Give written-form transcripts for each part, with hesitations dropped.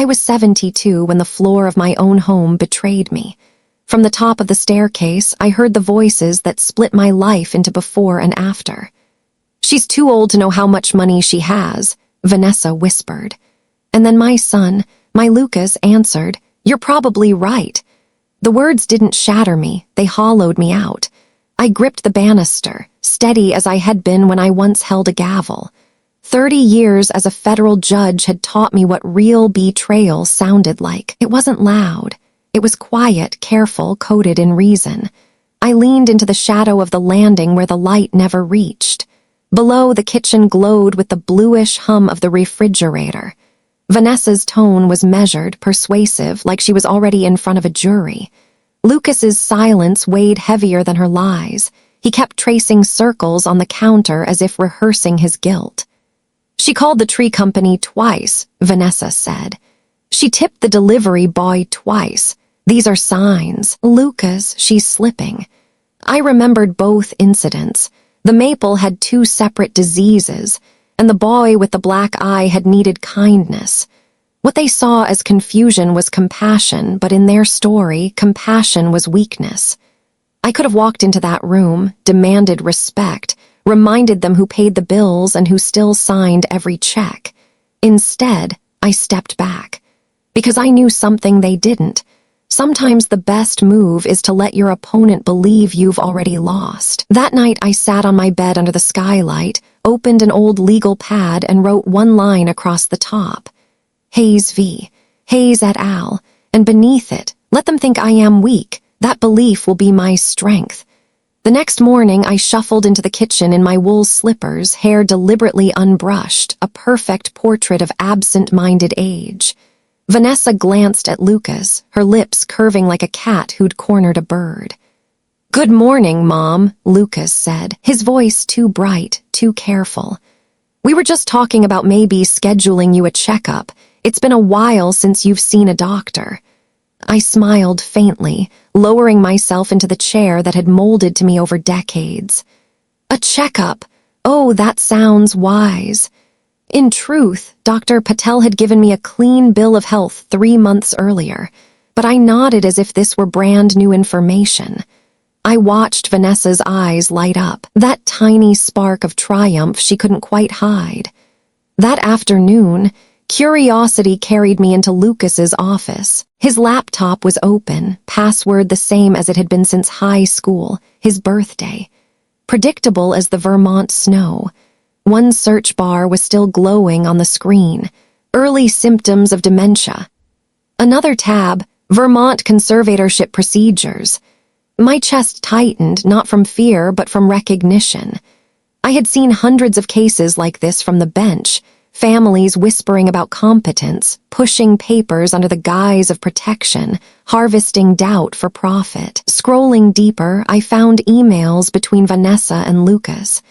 I was 72 when the floor of my own home betrayed me. From the top of the staircase, I heard the voices that split my life into before and after. "She's too old to know how much money she has," Vanessa whispered. And then my son, my Lucas, answered, "You're probably right." The words didn't shatter me, they hollowed me out. I gripped the banister, steady as I had been when I once held a gavel. 30 years as a federal judge had taught me what real betrayal sounded like. It wasn't loud. It was quiet, careful, coded in reason. I leaned into the shadow of the landing where the light never reached. Below, the kitchen glowed with the bluish hum of the refrigerator. Vanessa's tone was measured, persuasive, like she was already in front of a jury. Lucas's silence weighed heavier than her lies. He kept tracing circles on the counter as if rehearsing his guilt. "She called the tree company twice," Vanessa said. "She tipped the delivery boy twice. These are signs. Lucas, she's slipping." I remembered both incidents. The maple had 2 separate diseases, and the boy with the black eye had needed kindness. What they saw as confusion was compassion, but in their story, compassion was weakness. I could have walked into that room, demanded respect, reminded them who paid the bills and who still signed every check. Instead, I stepped back. Because I knew something they didn't. Sometimes the best move is to let your opponent believe you've already lost. That night, I sat on my bed under the skylight, opened an old legal pad, and wrote one line across the top. Hayes v. Hayes et al., and beneath it, "Let them think I am weak. That belief will be my strength." The next morning, I shuffled into the kitchen in my wool slippers, hair deliberately unbrushed, a perfect portrait of absent-minded age. Vanessa glanced at Lucas, her lips curving like a cat who'd cornered a bird. "Good morning, Mom," Lucas said, his voice too bright, too careful. "We were just talking about maybe scheduling you a checkup. It's been a while since you've seen a doctor." I smiled faintly, lowering myself into the chair that had molded to me over decades. "A checkup? Oh, that sounds wise." In truth, Dr. Patel had given me a clean bill of health 3 months earlier, but I nodded as if this were brand new information. I watched Vanessa's eyes light up, that tiny spark of triumph she couldn't quite hide. That afternoon, curiosity carried me into Lucas's office. His laptop was open, password the same as it had been since high school, his birthday. Predictable as the Vermont snow. One search bar was still glowing on the screen. Early symptoms of dementia. Another tab, Vermont conservatorship procedures. My chest tightened, not from fear, but from recognition. I had seen hundreds of cases like this from the bench, families whispering about competence, pushing papers under the guise of protection, harvesting doubt for profit. Scrolling deeper, I found emails between Vanessa and Lucas.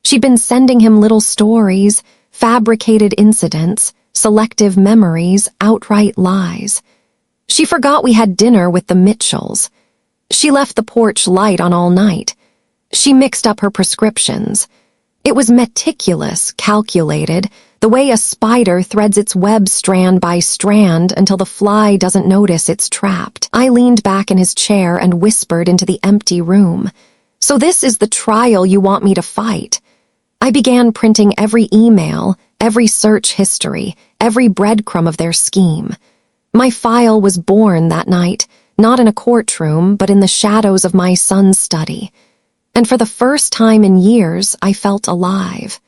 She'd been sending him little stories, fabricated incidents, selective memories, outright lies. She forgot we had dinner with the Mitchells. She left the porch light on all night. She mixed up her prescriptions. It was meticulous, calculated, the way a spider threads its web strand by strand until the fly doesn't notice it's trapped. I leaned back in his chair and whispered into the empty room. "So this is the trial you want me to fight?" I began printing every email, every search history, every breadcrumb of their scheme. My file was born that night, not in a courtroom, but in the shadows of my son's study. And for the first time in years, I felt alive.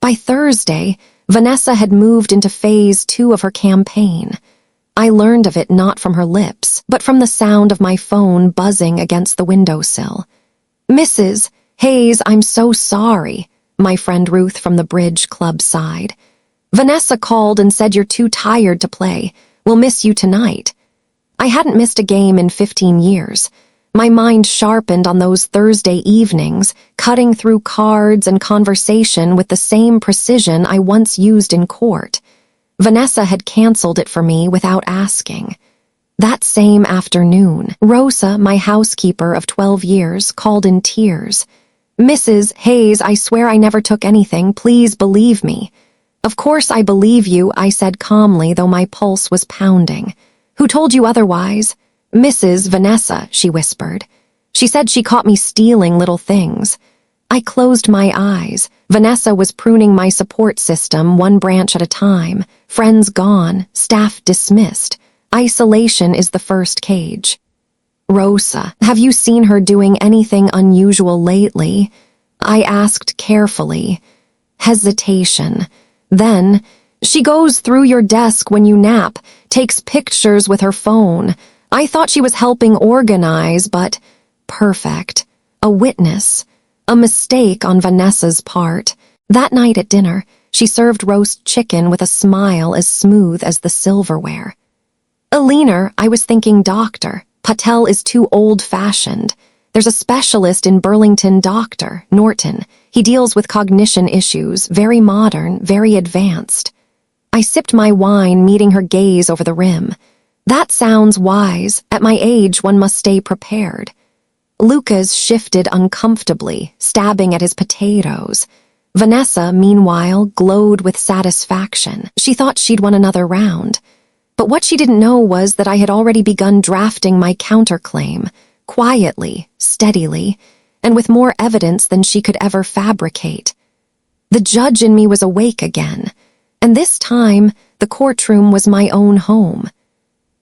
By Thursday, Vanessa had moved into phase 2 of her campaign. I learned of it not from her lips, but from the sound of my phone buzzing against the windowsill. "Mrs. Hayes, I'm so sorry," my friend Ruth from the Bridge Club sighed. "Vanessa called and said you're too tired to play. We'll miss you tonight." I hadn't missed a game in 15 years. My mind sharpened on those Thursday evenings, cutting through cards and conversation with the same precision I once used in court. Vanessa had canceled it for me without asking. That same afternoon, Rosa, my housekeeper of 12 years, called in tears. "Mrs. Hayes, I swear I never took anything. Please believe me." "Of course I believe you," I said calmly, though my pulse was pounding. "Who told you otherwise?" "Mrs. Vanessa," she whispered. "She said she caught me stealing little things." I closed my eyes. Vanessa was pruning my support system, one branch at a time. Friends gone, staff dismissed. Isolation is the first cage. "Rosa, have you seen her doing anything unusual lately?" I asked carefully. Hesitation. Then, "She goes through your desk when you nap, takes pictures with her phone. I thought she was helping organize, but..." Perfect. A witness. A mistake on Vanessa's part. That night at dinner, she served roast chicken with a smile as smooth as the silverware. "Alina, I was thinking doctor. Patel is too old-fashioned. There's a specialist in Burlington, Dr. Norton. He deals with cognition issues, very modern, very advanced." I sipped my wine, meeting her gaze over the rim. "That sounds wise. At my age, one must stay prepared." Lucas shifted uncomfortably, stabbing at his potatoes. Vanessa, meanwhile, glowed with satisfaction. She thought she'd won another round. But what she didn't know was that I had already begun drafting my counterclaim, quietly, steadily, and with more evidence than she could ever fabricate. The judge in me was awake again, and this time the courtroom was my own home.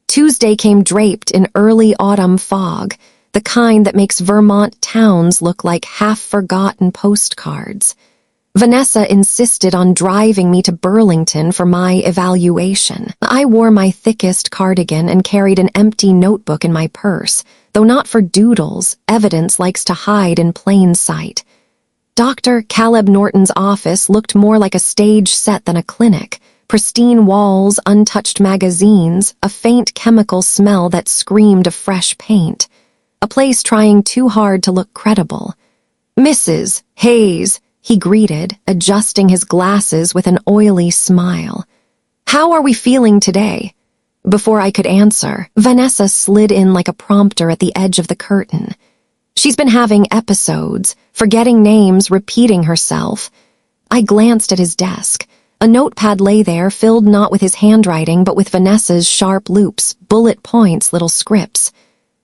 Tuesday came draped in early autumn fog, the kind that makes Vermont towns look like half-forgotten postcards. Vanessa insisted on driving me to Burlington for my evaluation. I wore my thickest cardigan and carried an empty notebook in my purse, though not for doodles. Evidence likes to hide in plain sight. Dr. Caleb Norton's office looked more like a stage set than a clinic. Pristine walls, untouched magazines, a faint chemical smell that screamed of fresh paint. A place trying too hard to look credible. "Mrs. Hayes," he greeted, adjusting his glasses with an oily smile. "How are we feeling today?" Before I could answer, Vanessa slid in like a prompter at the edge of the curtain. "She's been having episodes, forgetting names, repeating herself." I glanced at his desk. A notepad lay there, filled not with his handwriting, but with Vanessa's sharp loops, bullet points, little scripts.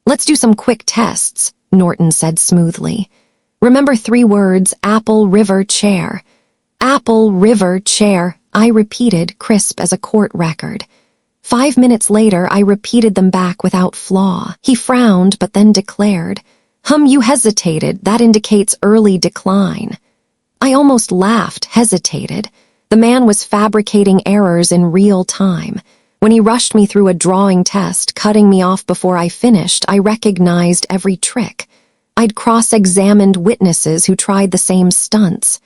"Let's do some quick tests," Norton said smoothly. "Remember 3 words, apple, river, chair." "Apple, river, chair," I repeated, crisp as a court record. 5 minutes later, I repeated them back without flaw. He frowned, but then declared, You hesitated. That indicates early decline." I almost laughed, hesitated. The man was fabricating errors in real time. When he rushed me through a drawing test, cutting me off before I finished, I recognized every trick. I'd cross-examined witnesses who tried the same stunts.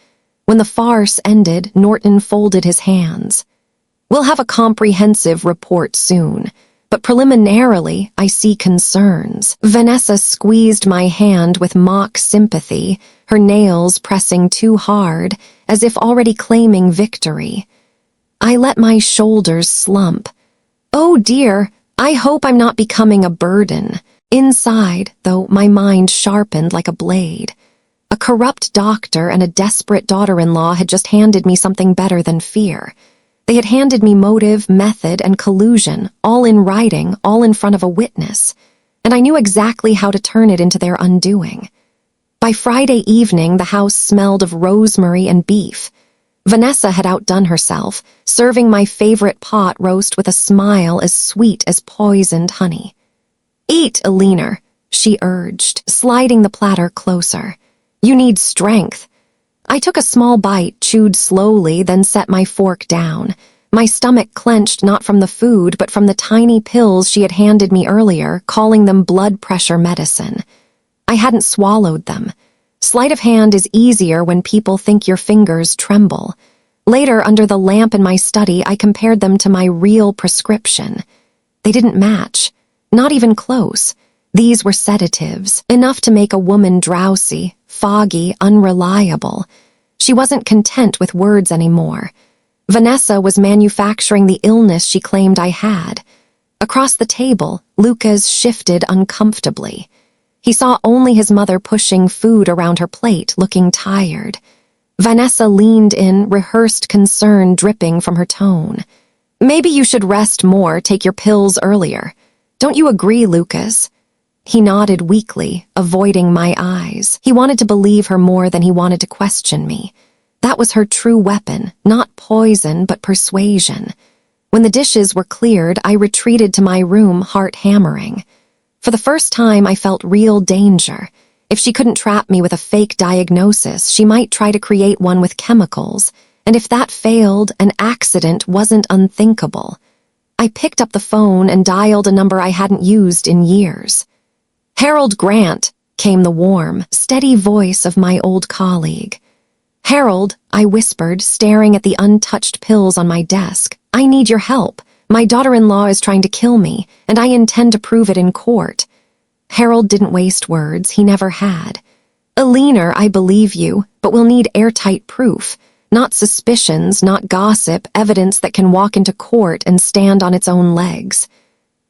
When the farce ended, Norton folded his hands. "We'll have a comprehensive report soon, but preliminarily, I see concerns." Vanessa squeezed my hand with mock sympathy, her nails pressing too hard, as if already claiming victory. I let my shoulders slump. "Oh dear, I hope I'm not becoming a burden." Inside, though, my mind sharpened like a blade. A corrupt doctor and a desperate daughter-in-law had just handed me something better than fear. They had handed me motive, method, and collusion, all in writing, all in front of a witness, and I knew exactly how to turn it into their undoing. By Friday evening, the house smelled of rosemary and beef. Vanessa had outdone herself, serving my favorite pot roast with a smile as sweet as poisoned honey. "Eat, Alina," she urged, sliding the platter closer. "You need strength." I took a small bite, chewed slowly, then set my fork down. My stomach clenched not from the food, but from the tiny pills she had handed me earlier, calling them blood pressure medicine. I hadn't swallowed them. Sleight of hand is easier when people think your fingers tremble. Later, under the lamp in my study, I compared them to my real prescription. They didn't match. Not even close. These were sedatives, enough to make a woman drowsy, foggy, unreliable. She wasn't content with words anymore. Vanessa was manufacturing the illness she claimed I had. Across the table, Lucas shifted uncomfortably. He saw only his mother pushing food around her plate, looking tired. Vanessa leaned in, rehearsed concern dripping from her tone. Maybe you should rest more, take your pills earlier. Don't you agree, Lucas? He nodded weakly, avoiding my eyes. He wanted to believe her more than he wanted to question me. That was her true weapon, not poison, but persuasion. When the dishes were cleared, I retreated to my room, heart hammering. For the first time, I felt real danger. If she couldn't trap me with a fake diagnosis, she might try to create one with chemicals. And if that failed, an accident wasn't unthinkable. I picked up the phone and dialed a number I hadn't used in years. "Harold Grant," came the warm, steady voice of my old colleague. "Harold," I whispered, staring at the untouched pills on my desk. "I need your help. My daughter-in-law is trying to kill me, and I intend to prove it in court." Harold didn't waste words. He never had. "Alina, I believe you, but we'll need airtight proof. Not suspicions, not gossip, evidence that can walk into court and stand on its own legs."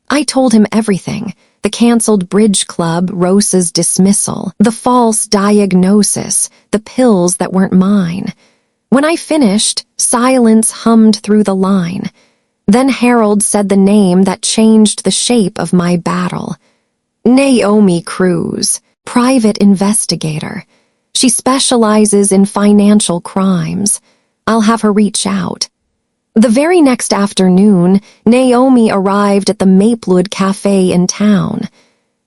I told him everything. The canceled bridge club, Rosa's dismissal, the false diagnosis, the pills that weren't mine. When I finished, silence hummed through the line. Then Harold said the name that changed the shape of my battle. "Naomi Cruz, private investigator. She specializes in financial crimes. I'll have her reach out." The very next afternoon, Naomi arrived at the Maplewood Cafe in town.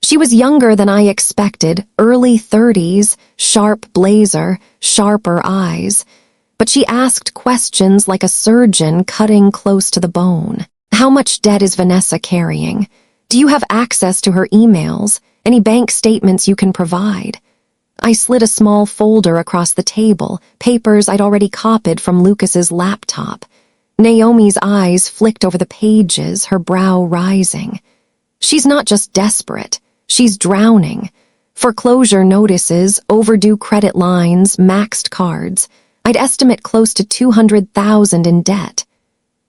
She was younger than I expected, early 30s, sharp blazer, sharper eyes. But she asked questions like a surgeon cutting close to the bone. "How much debt is Vanessa carrying? Do you have access to her emails? Any bank statements you can provide?" I slid a small folder across the table, papers I'd already copied from Lucas's laptop. Naomi's eyes flicked over the pages, her brow rising. "She's not just desperate, she's drowning. Foreclosure notices, overdue credit lines, maxed cards. I'd estimate close to $200,000 in debt."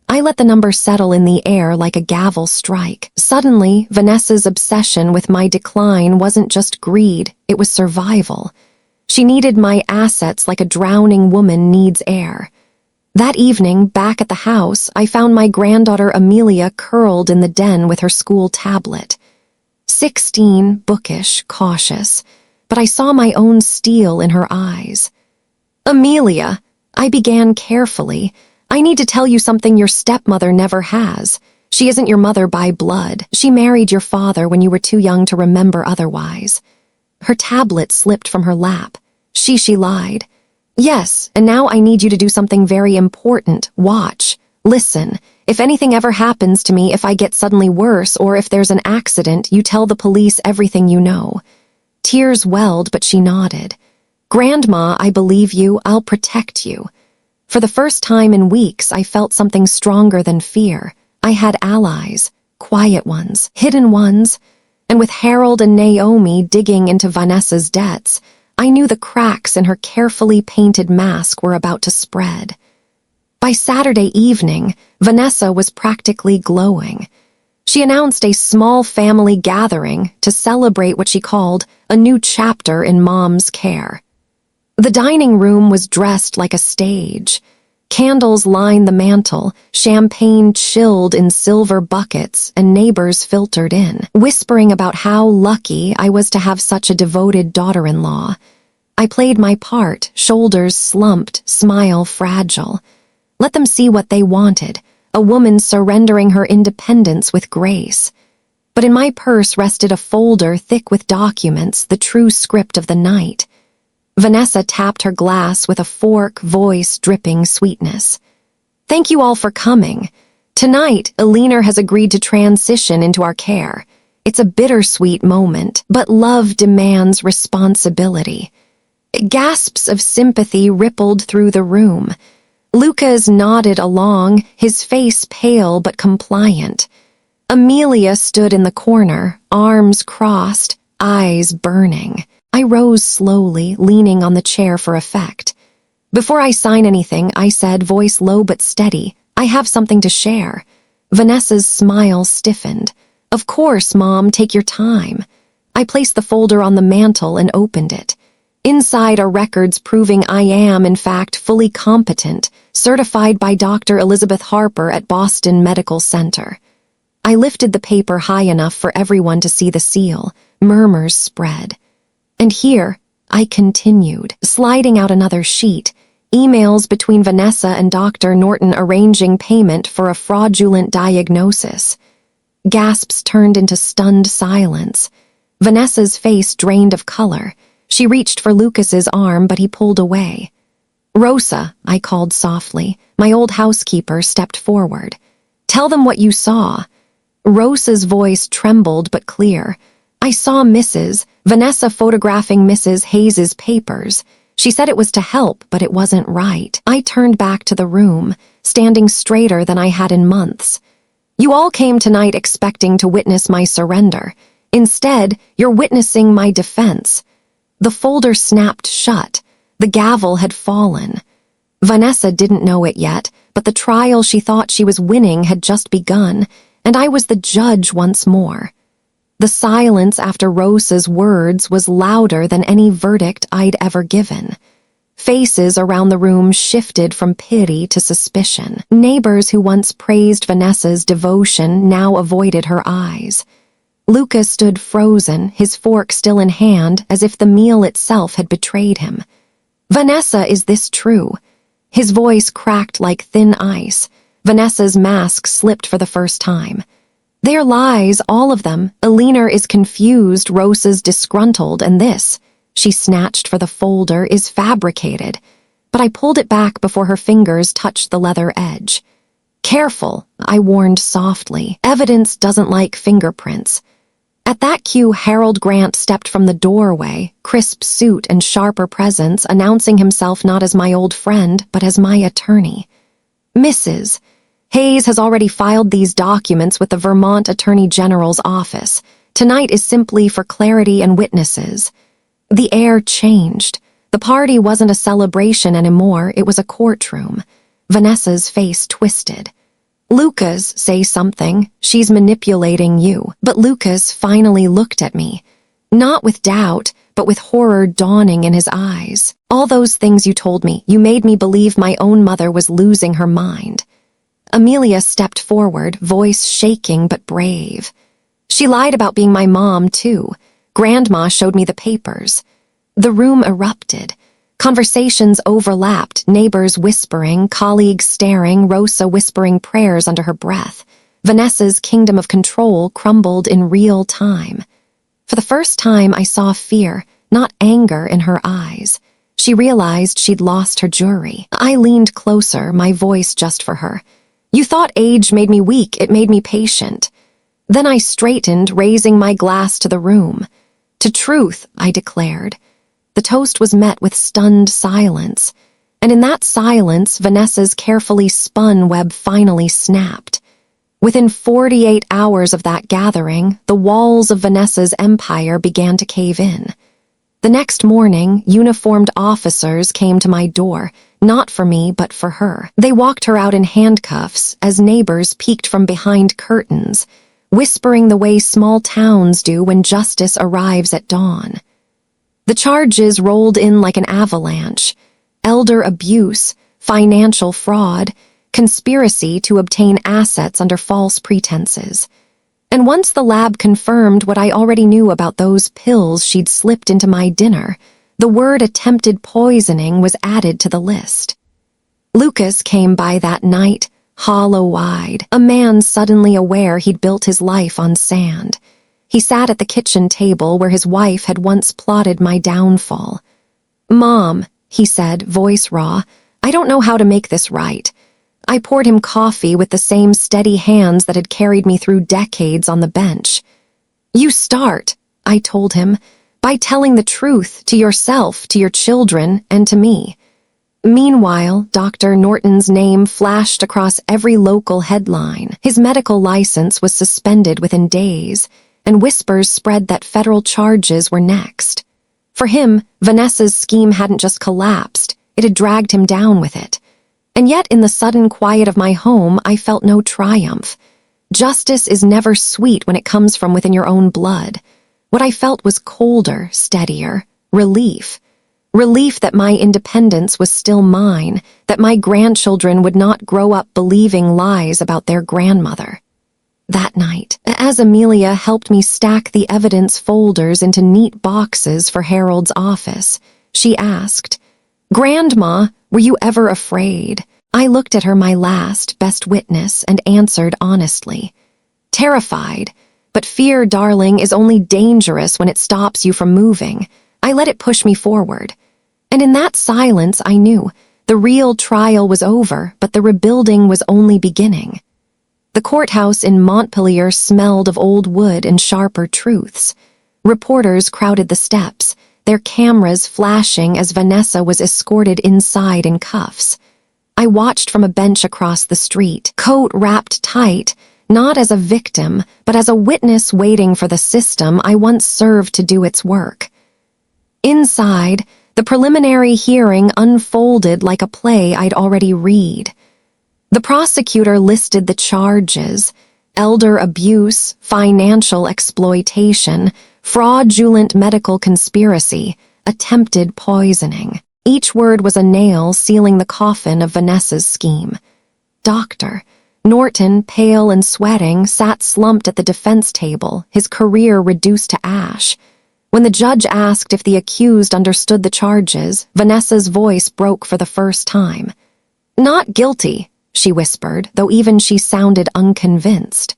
I let the number settle in the air like a gavel strike. Suddenly, Vanessa's obsession with my decline wasn't just greed, it was survival. She needed my assets like a drowning woman needs air. That evening, back at the house, I found my granddaughter Amelia curled in the den with her school tablet. 16, bookish, cautious, but I saw my own steel in her eyes. "Amelia," I began carefully, "I need to tell you something your stepmother never has. She isn't your mother by blood. She married your father when you were too young to remember otherwise." Her tablet slipped from her lap. She lied. "Yes, and now I need you to do something very important. Watch. Listen. If anything ever happens to me, if I get suddenly worse, or if there's an accident, you tell the police everything you know." Tears welled, but she nodded. "Grandma, I believe you. I'll protect you." For the first time in weeks, I felt something stronger than fear. I had allies, quiet ones, hidden ones, and with Harold and Naomi digging into Vanessa's debts, I knew the cracks in her carefully painted mask were about to spread. By Saturday evening, Vanessa was practically glowing. She announced a small family gathering to celebrate what she called a new chapter in Mom's care. The dining room was dressed like a stage. Candles lined the mantel, champagne chilled in silver buckets, and neighbors filtered in, whispering about how lucky I was to have such a devoted daughter-in-law. I played my part, shoulders slumped, smile fragile. Let them see what they wanted, a woman surrendering her independence with grace. But in my purse rested a folder thick with documents, the true script of the night. Vanessa tapped her glass with a fork, voice dripping sweetness. "Thank you all for coming. Tonight, Alina has agreed to transition into our care. It's a bittersweet moment, but love demands responsibility." Gasps of sympathy rippled through the room. Lucas nodded along, his face pale but compliant. Amelia stood in the corner, arms crossed, eyes burning. I rose slowly, leaning on the chair for effect. "Before I sign anything," I said, voice low but steady, "I have something to share." Vanessa's smile stiffened. "Of course, Mom, take your time." I placed the folder on the mantel and opened it. Inside are records proving I am, in fact, fully competent, certified by Dr. Elizabeth Harper at Boston Medical Center. I lifted the paper high enough for everyone to see the seal. Murmurs spread. And here, I continued, sliding out another sheet, emails between Vanessa and Dr. Norton arranging payment for a fraudulent diagnosis. Gasps turned into stunned silence. Vanessa's face drained of color. She reached for Lucas's arm, but he pulled away. "Rosa," I called softly. My old housekeeper stepped forward. "Tell them what you saw." Rosa's voice trembled but clear. "I saw Vanessa photographing Mrs. Hayes's papers. She said it was to help, but it wasn't right." I turned back to the room, standing straighter than I had in months. "You all came tonight expecting to witness my surrender. Instead, you're witnessing my defense." The folder snapped shut. The gavel had fallen. Vanessa didn't know it yet, but the trial she thought she was winning had just begun, and I was the judge once more. The silence after Rosa's words was louder than any verdict I'd ever given. Faces around the room shifted from pity to suspicion. Neighbors who once praised Vanessa's devotion now avoided her eyes. Lucas stood frozen, his fork still in hand, as if the meal itself had betrayed him. "Vanessa, is this true?" His voice cracked like thin ice. Vanessa's mask slipped for the first time. "They're lies, all of them. Eleanor is confused, Rosa's disgruntled, and this," she snatched for the folder, "is fabricated." But I pulled it back before her fingers touched the leather edge. "Careful," I warned softly. "Evidence doesn't like fingerprints." At that cue, Harold Grant stepped from the doorway, crisp suit and sharper presence, announcing himself not as my old friend, but as my attorney. "Mrs. Hayes has already filed these documents with the Vermont Attorney General's office. Tonight is simply for clarity and witnesses." The air changed. The party wasn't a celebration anymore, it was a courtroom. Vanessa's face twisted. "Lucas, say something. She's manipulating you." But Lucas finally looked at me. Not with doubt, but with horror dawning in his eyes. "All those things you told me, you made me believe my own mother was losing her mind." Amelia stepped forward, voice shaking but brave. "She lied about being my mom, too. Grandma showed me the papers." The room erupted. Conversations overlapped, neighbors whispering, colleagues staring, Rosa whispering prayers under her breath. Vanessa's kingdom of control crumbled in real time. For the first time, I saw fear, not anger, in her eyes. She realized she'd lost her jury. I leaned closer, my voice just for her. "You thought age made me weak, it made me patient." Then I straightened, raising my glass to the room. "To truth," I declared. The toast was met with stunned silence, and in that silence, Vanessa's carefully spun web finally snapped. Within 48 hours of that gathering, the walls of Vanessa's empire began to cave in. The next morning, uniformed officers came to my door, not for me, but for her. They walked her out in handcuffs as neighbors peeked from behind curtains, whispering the way small towns do when justice arrives at dawn. The charges rolled in like an avalanche: elder abuse, financial fraud, conspiracy to obtain assets under false pretenses. And once the lab confirmed what I already knew about those pills she'd slipped into my dinner, the word attempted poisoning was added to the list. Lucas came by that night, hollow-eyed, a man suddenly aware he'd built his life on sand. He sat at the kitchen table where his wife had once plotted my downfall. "Mom," he said, voice raw, "I don't know how to make this right." I poured him coffee with the same steady hands that had carried me through decades on the bench. "You start," I told him, "by telling the truth to yourself, to your children, and to me." Meanwhile, Dr. Norton's name flashed across every local headline. His medical license was suspended within days, and whispers spread that federal charges were next. For him, Vanessa's scheme hadn't just collapsed, it had dragged him down with it. And yet in the sudden quiet of my home, I felt no triumph. Justice is never sweet when it comes from within your own blood. What I felt was colder, steadier, relief. Relief that my independence was still mine, that my grandchildren would not grow up believing lies about their grandmother. That night, as Amelia helped me stack the evidence folders into neat boxes for Harold's office, she asked, "Grandma, were you ever afraid?" I looked at her, my last, best witness, and answered honestly. "Terrified. But fear, darling, is only dangerous when it stops you from moving. I let it push me forward." And in that silence, I knew the real trial was over, but the rebuilding was only beginning. The courthouse in Montpelier smelled of old wood and sharper truths. Reporters crowded the steps, their cameras flashing as Vanessa was escorted inside in cuffs. I watched from a bench across the street, coat wrapped tight, not as a victim, but as a witness waiting for the system I once served to do its work. Inside, the preliminary hearing unfolded like a play I'd already read. The prosecutor listed the charges: elder abuse, financial exploitation, fraudulent medical conspiracy, attempted poisoning. Each word was a nail sealing the coffin of Vanessa's scheme. Dr. Norton, pale and sweating, sat slumped at the defense table, his career reduced to ash. When the judge asked if the accused understood the charges, Vanessa's voice broke for the first time. "Not guilty," she whispered, though even she sounded unconvinced.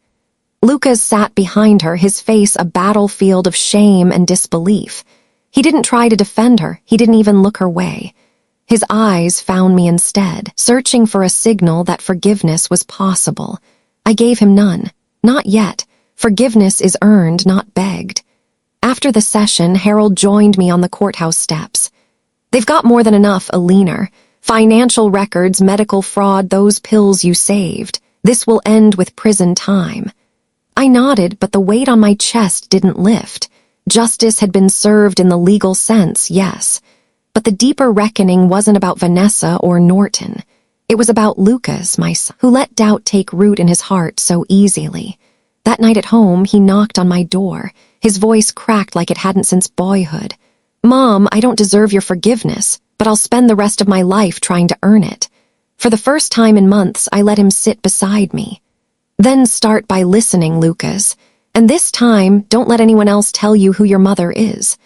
Lucas sat behind her, his face a battlefield of shame and disbelief. He didn't try to defend her, he didn't even look her way. His eyes found me instead, searching for a signal that forgiveness was possible. I gave him none. Not yet. Forgiveness is earned, not begged. After the session, Harold joined me on the courthouse steps. "They've got more than enough, Alina. Financial records, medical fraud, those pills you saved. This will end with prison time." I nodded, but the weight on my chest didn't lift. Justice had been served in the legal sense, yes. But the deeper reckoning wasn't about Vanessa or Norton. It was about Lucas, my son, who let doubt take root in his heart so easily. That night at home, he knocked on my door. His voice cracked like it hadn't since boyhood. "Mom, I don't deserve your forgiveness, but I'll spend the rest of my life trying to earn it." For the first time in months, I let him sit beside me. "Then start by listening, Lucas. And this time, don't let anyone else tell you who your mother is."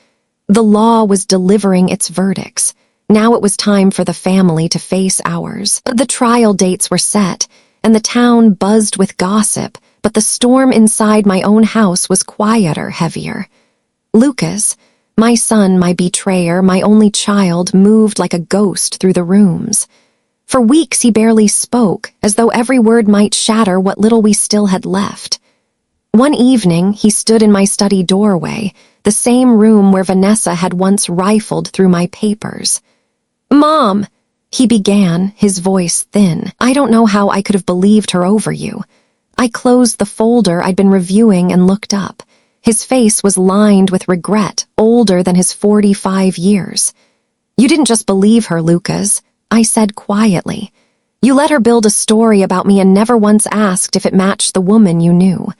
The law was delivering its verdicts. Now it was time for the family to face ours. The trial dates were set, and the town buzzed with gossip, but the storm inside my own house was quieter, heavier. Lucas, my son, my betrayer, my only child, moved like a ghost through the rooms. For weeks he barely spoke, as though every word might shatter what little we still had left. One evening, he stood in my study doorway, the same room where Vanessa had once rifled through my papers. "Mom," he began, his voice thin. "I don't know how I could have believed her over you." I closed the folder I'd been reviewing and looked up. His face was lined with regret, older than his 45 years. "You didn't just believe her, Lucas," I said quietly. "You let her build a story about me and never once asked if it matched the woman you knew."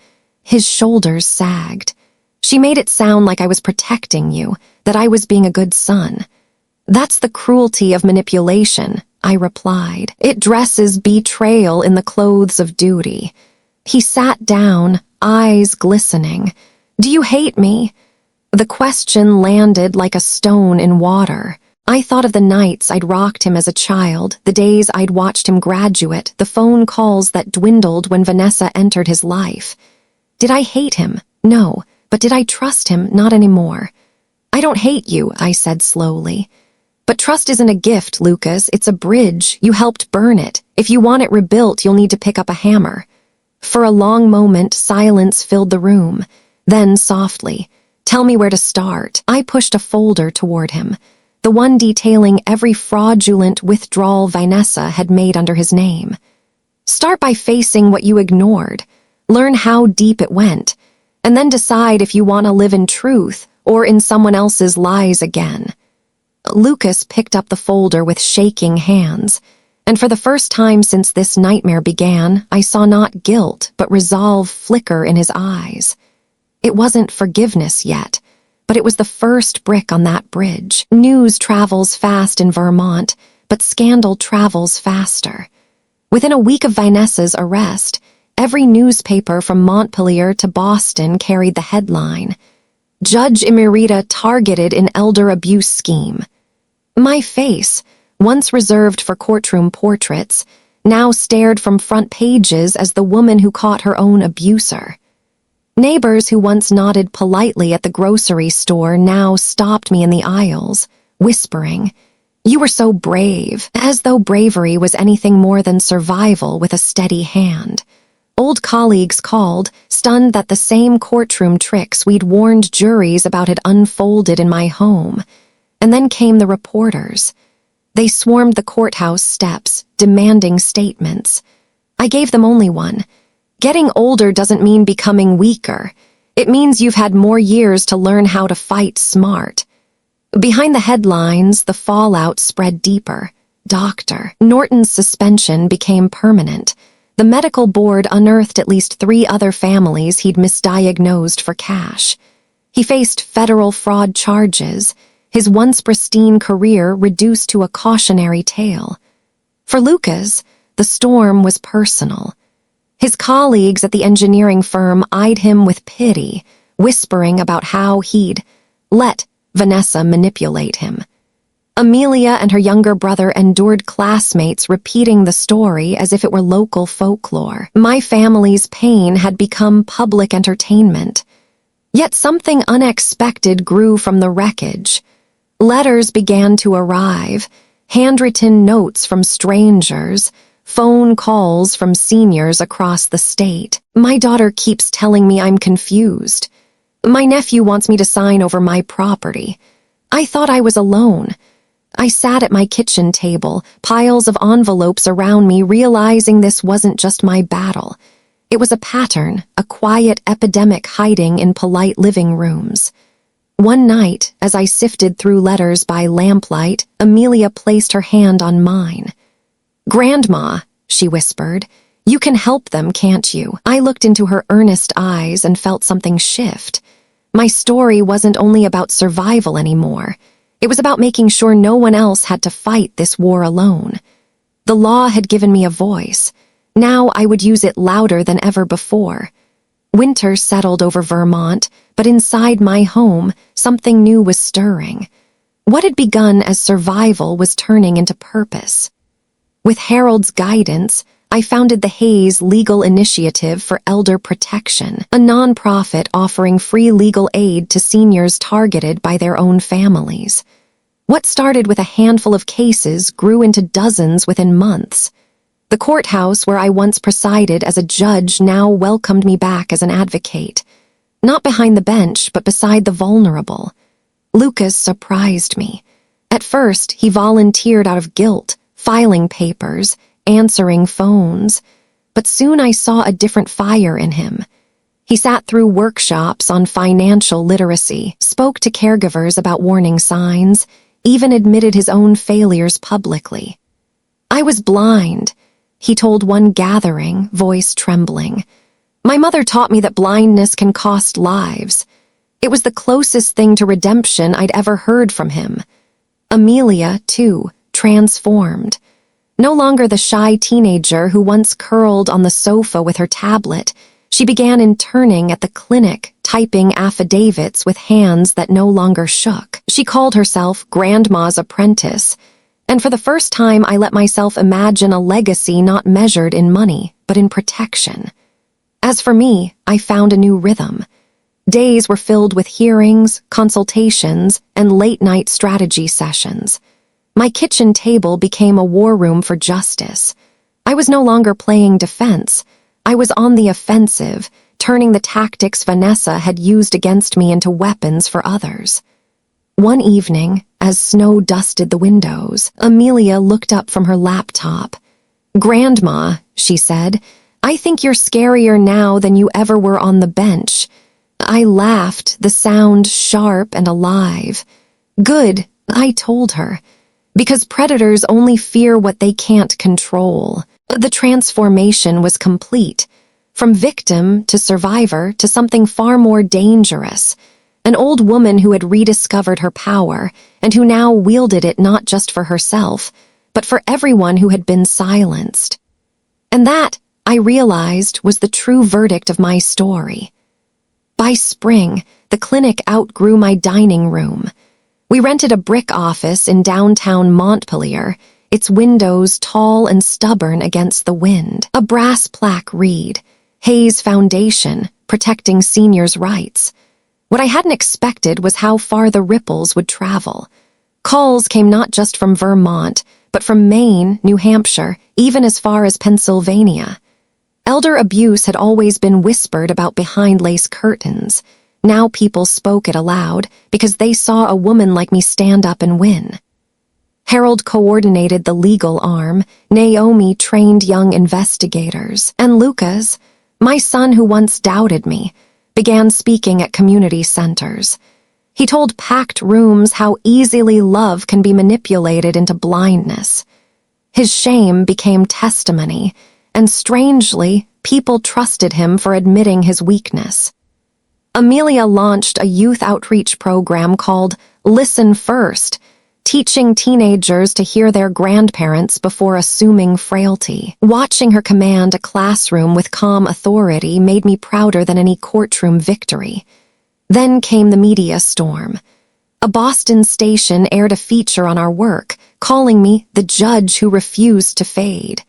His shoulders sagged. "She made it sound like I was protecting you, that I was being a good son." "That's the cruelty of manipulation," I replied. "It dresses betrayal in the clothes of duty." He sat down, eyes glistening. "Do you hate me?" The question landed like a stone in water. I thought of the nights I'd rocked him as a child, the days I'd watched him graduate, the phone calls that dwindled when Vanessa entered his life. Did I hate him? No. But did I trust him? Not anymore. "I don't hate you," I said slowly. "But trust isn't a gift, Lucas. It's a bridge. You helped burn it. If you want it rebuilt, you'll need to pick up a hammer." For a long moment, silence filled the room. Then, softly, "Tell me where to start." I pushed a folder toward him, the one detailing every fraudulent withdrawal Vanessa had made under his name. "Start by facing what you ignored. Learn how deep it went, and then decide if you want to live in truth or in someone else's lies again." Lucas picked up the folder with shaking hands, and for the first time since this nightmare began, I saw not guilt but resolve flicker in his eyes. It wasn't forgiveness yet, but it was the first brick on that bridge. News travels fast in Vermont, but scandal travels faster. Within a week of Vanessa's arrest, every newspaper from Montpelier to Boston carried the headline, "Judge Emerita targeted in elder abuse scheme." My face, once reserved for courtroom portraits, now stared from front pages as the woman who caught her own abuser. Neighbors who once nodded politely at the grocery store now stopped me in the aisles, whispering, "You were so brave," as though bravery was anything more than survival with a steady hand. Old colleagues called, stunned that the same courtroom tricks we'd warned juries about had unfolded in my home. And then came the reporters. They swarmed the courthouse steps, demanding statements. I gave them only one. Getting older doesn't mean becoming weaker. It means you've had more years to learn how to fight smart. Behind the headlines, the fallout spread deeper. Dr. Norton's suspension became permanent. The medical board unearthed at least 3 other families he'd misdiagnosed for cash. He faced federal fraud charges, his once pristine career reduced to a cautionary tale. For Lucas, the storm was personal. His colleagues at the engineering firm eyed him with pity, whispering about how he'd let Vanessa manipulate him. Amelia and her younger brother endured classmates repeating the story as if it were local folklore. My family's pain had become public entertainment. Yet something unexpected grew from the wreckage. Letters began to arrive, handwritten notes from strangers, phone calls from seniors across the state. "My daughter keeps telling me I'm confused. My nephew wants me to sign over my property. I thought I was alone." I sat at my kitchen table, piles of envelopes around me, realizing this wasn't just my battle. It was a pattern, a quiet epidemic hiding in polite living rooms. One night, as I sifted through letters by lamplight, Amelia placed her hand on mine. "Grandma," she whispered, "you can help them, can't you?" I looked into her earnest eyes and felt something shift. My story wasn't only about survival anymore. It was about making sure no one else had to fight this war alone. The law had given me a voice. Now I would use it louder than ever before. Winter settled over Vermont, but inside my home, something new was stirring. What had begun as survival was turning into purpose. With Harold's guidance, I founded the Hayes Legal Initiative for Elder Protection, a nonprofit offering free legal aid to seniors targeted by their own families. What started with a handful of cases grew into dozens within months. The courthouse where I once presided as a judge now welcomed me back as an advocate. Not behind the bench, but beside the vulnerable. Lucas surprised me. At first, he volunteered out of guilt, filing papers, answering phones, but soon I saw a different fire in him. He sat through workshops on financial literacy, spoke to caregivers about warning signs, even admitted his own failures publicly. "I was blind," he told one gathering, voice trembling. "My mother taught me that blindness can cost lives." It was the closest thing to redemption I'd ever heard from him. Amelia, too, transformed. No longer the shy teenager who once curled on the sofa with her tablet, she began interning at the clinic, typing affidavits with hands that no longer shook. She called herself Grandma's Apprentice, and for the first time I let myself imagine a legacy not measured in money, but in protection. As for me, I found a new rhythm. Days were filled with hearings, consultations, and late-night strategy sessions. My kitchen table became a war room for justice. I was no longer playing defense. I was on the offensive, turning the tactics Vanessa had used against me into weapons for others. One evening, as snow dusted the windows, Amelia looked up from her laptop. "Grandma," she said, "I think you're scarier now than you ever were on the bench." I laughed, the sound sharp and alive. "Good," I told her. Because predators only fear what they can't control. The transformation was complete, from victim to survivor to something far more dangerous. an old woman who had rediscovered her power and who now wielded it not just for herself, but for everyone who had been silenced. And that, I realized, was the true verdict of my story. By spring, the clinic outgrew my dining room. We rented a brick office in downtown Montpelier, its windows tall and stubborn against the wind. A brass plaque read, "Hayes Foundation, Protecting Seniors' Rights." What I hadn't expected was how far the ripples would travel. Calls came not just from Vermont, but from Maine, New Hampshire, even as far as Pennsylvania. Elder abuse had always been whispered about behind lace curtains. Now people spoke it aloud because they saw a woman like me stand up and win. Harold coordinated the legal arm, Naomi trained young investigators, and Lucas, my son who once doubted me, began speaking at community centers. He told packed rooms how easily love can be manipulated into blindness. His shame became testimony, and strangely, people trusted him for admitting his weakness. Amelia launched a youth outreach program called Listen First, teaching teenagers to hear their grandparents before assuming frailty. Watching her command a classroom with calm authority made me prouder than any courtroom victory. Then came the media storm. A Boston station aired a feature on our work, calling me the judge who refused to fade.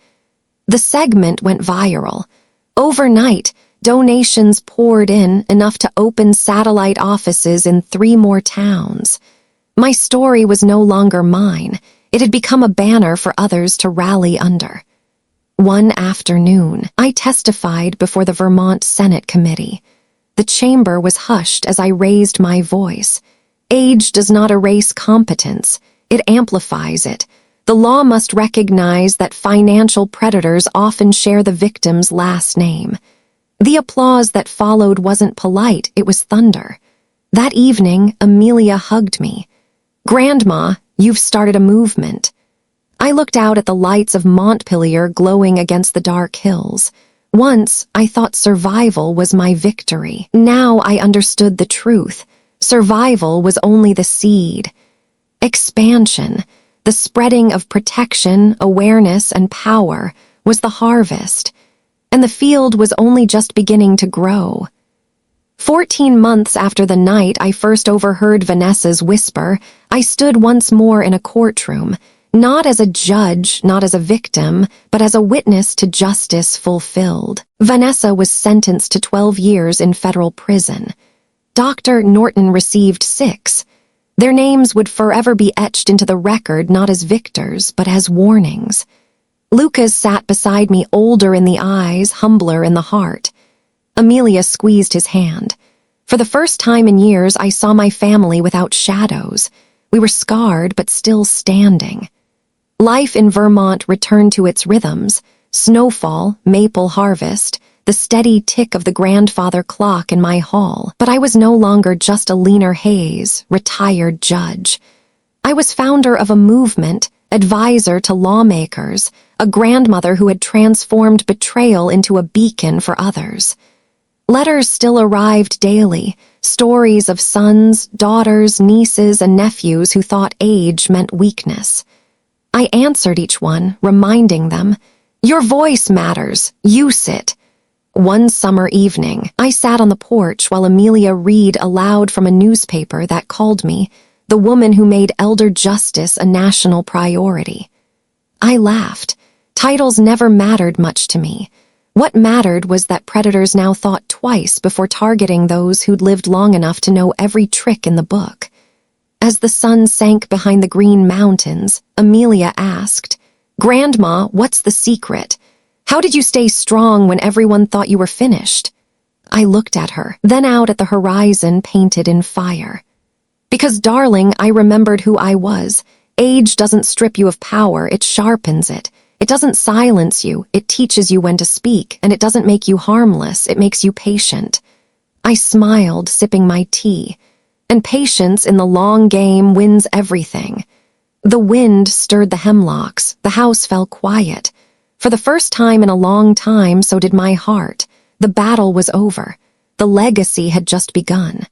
The segment went viral. Overnight, donations poured in, enough to open satellite offices in 3 more towns. My story was no longer mine. It had become a banner for others to rally under. One afternoon, I testified before the Vermont Senate Committee. The chamber was hushed as I raised my voice. Age does not erase competence. It amplifies it. The law must recognize that financial predators often share the victim's last name. The applause that followed wasn't polite, it was thunder. That evening, Amelia hugged me. "Grandma, you've started a movement." I looked out at the lights of Montpelier glowing against the dark hills. Once, I thought survival was my victory. Now I understood the truth. Survival was only the seed. Expansion, the spreading of protection, awareness, and power, was the harvest. And the field was only just beginning to grow. 14 months after the night I first overheard Vanessa's whisper, I stood once more in a courtroom, not as a judge, not as a victim, but as a witness to justice fulfilled. Vanessa was sentenced to 12 years in federal prison. Dr. Norton received 6. Their names would forever be etched into the record not as victors, but as warnings. Lucas sat beside me, older in the eyes, humbler in the heart. Amelia squeezed his hand. For the first time in years, I saw my family without shadows. We were scarred, but still standing. Life in Vermont returned to its rhythms: snowfall, maple harvest, the steady tick of the grandfather clock in my hall. But I was no longer just a leaner Hayes, retired judge. I was founder of a movement, advisor to lawmakers, a grandmother who had transformed betrayal into a beacon for others. Letters still arrived daily, stories of sons, daughters, nieces, and nephews who thought age meant weakness. I answered each one, reminding them, "Your voice matters, use it." One summer evening, I sat on the porch while Amelia read aloud from a newspaper that called me the woman who made elder justice a national priority. I laughed. Titles never mattered much to me. What mattered was that predators now thought twice before targeting those who'd lived long enough to know every trick in the book. As the sun sank behind the green mountains, Amelia asked, "Grandma, what's the secret? How did you stay strong when everyone thought you were finished?" I looked at her, then out at the horizon painted in fire. "Because, darling, I remembered who I was. Age doesn't strip you of power, it sharpens it. It doesn't silence you, it teaches you when to speak, and it doesn't make you harmless, it makes you patient." I smiled, sipping my tea. And patience in the long game wins everything. The wind stirred the hemlocks, the house fell quiet. For the first time in a long time, so did my heart. The battle was over. The legacy had just begun.